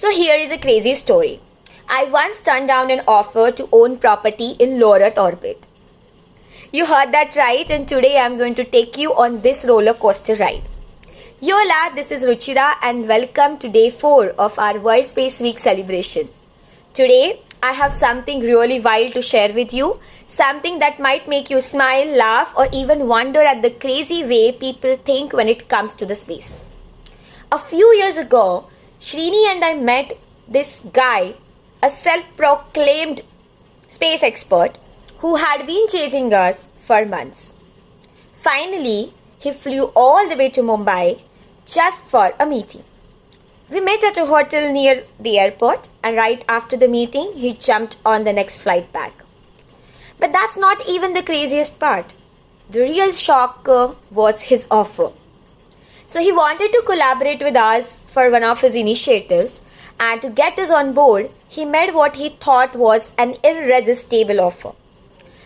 So here is a crazy story. I once turned down an offer to own property in low Earth orbit. You heard that right, and today I'm going to take you on this roller coaster ride. Yola, this is Ruchira and welcome to day 4 of our World Space Week celebration. Today, I have something really wild to share with you, something that might make you smile, laugh, or even wonder at the crazy way people think when it comes to the space. A few years ago, Srini and I met this guy, a self-proclaimed space expert who had been chasing us for months. Finally, he flew all the way to Mumbai just for a meeting. We met at a hotel near the airport, and right after the meeting, he jumped on the next flight back. But that's not even the craziest part. The real shocker was his offer. So he wanted to collaborate with us for one of his initiatives, and to get us on board, he made what he thought was an irresistible offer.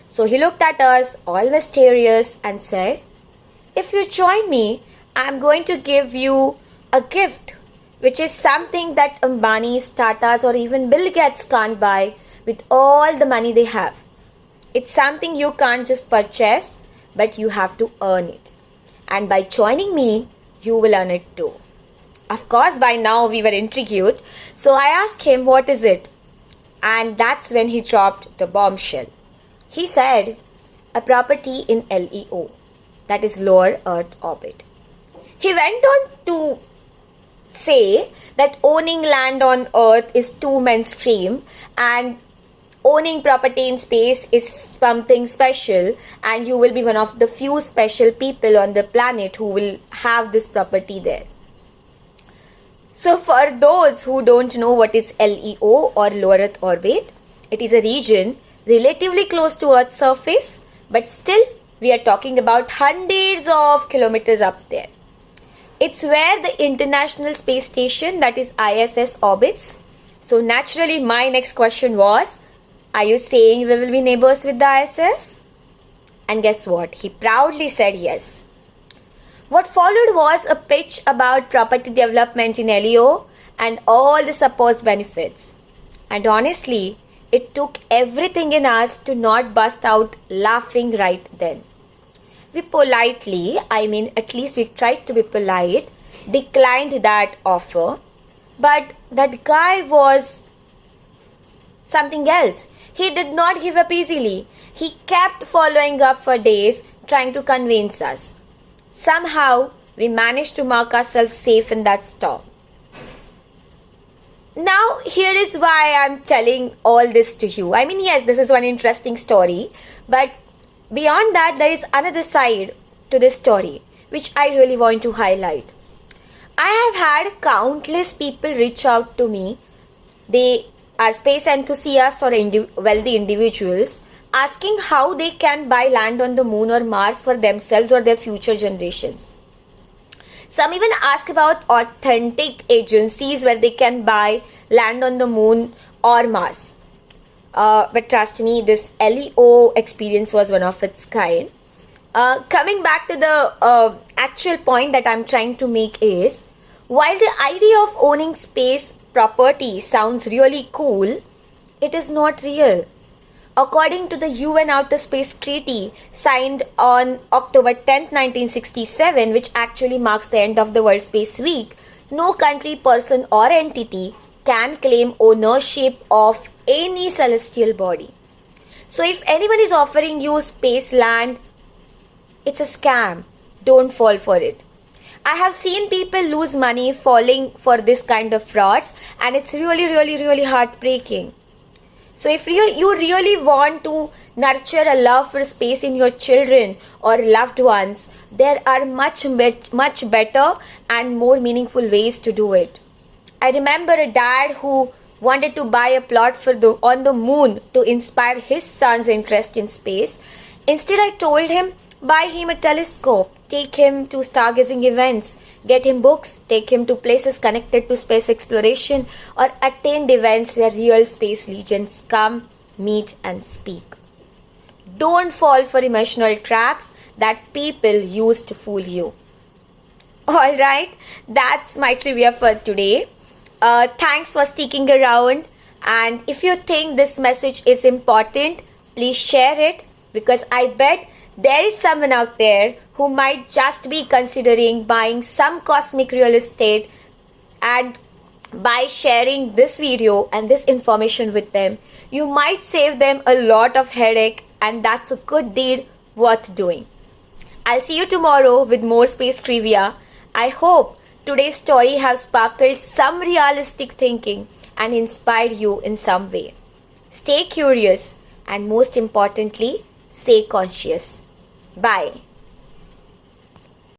So he looked at us, all mysterious, and said, "If you join me, I'm going to give you a gift, which is something that Ambani's, Tata's, or even Bill Gates can't buy with all the money they have. It's something you can't just purchase, but you have to earn it. And by joining me, you will earn it too." Of course, by now we were intrigued, so I asked him, "What is it?" And that's when he dropped the bombshell. He said, "A property in LEO, that is lower Earth orbit." He went on to say that owning land on Earth is too mainstream and owning property in space is something special, and you will be one of the few special people on the planet who will have this property there. So for those who don't know what is LEO or low Earth orbit, it is a region relatively close to Earth's surface, but still we are talking about hundreds of kilometers up there. It's where the International Space Station, that is ISS, orbits. So naturally my next question was, are you saying we will be neighbors with the ISS? And guess what? He proudly said yes. What followed was a pitch about property development in LEO and all the supposed benefits. And honestly, it took everything in us to not bust out laughing right then. We politely, at least we tried to be polite, declined that offer. But that guy was something else. He did not give up easily. He kept following up for days, trying to convince us. Somehow, we managed to mark ourselves safe in that storm. Now, here is why I'm telling all this to you. Yes, this is one interesting story, but beyond that, there is another side to this story, which I really want to highlight. I have had countless people reach out to me. They are space enthusiasts or wealthy individuals, asking how they can buy land on the moon or Mars for themselves or their future generations. Some even ask about authentic agencies where they can buy land on the moon or Mars. But trust me, this LEO experience was one of its kind. Coming back to the actual point that I'm trying to make is, while the idea of owning space property sounds really cool, it is not real. According to the UN Outer Space Treaty signed on October 10, 1967, which actually marks the end of the World Space Week, no country, person or entity can claim ownership of any celestial body. So if anyone is offering you space land, it's a scam. Don't fall for it. I have seen people lose money falling for this kind of frauds, and it's really heartbreaking. So if you really want to nurture a love for space in your children or loved ones, there are much better and more meaningful ways to do it. I remember a dad who wanted to buy a plot on the moon to inspire his son's interest in space. Instead, I told him, buy him a telescope, take him to stargazing events, get him books, take him to places connected to space exploration, or attend events where real space legends come, meet, and speak. Don't fall for emotional traps that people use to fool you. Alright, that's my trivia for today. Thanks for sticking around. And if you think this message is important, please share it, because I bet there is someone out there who might just be considering buying some cosmic real estate, and by sharing this video and this information with them, you might save them a lot of headache, and that's a good deed worth doing. I'll see you tomorrow with more space trivia. I hope today's story has sparkled some realistic thinking and inspired you in some way. Stay curious and most importantly, stay conscious. Bye.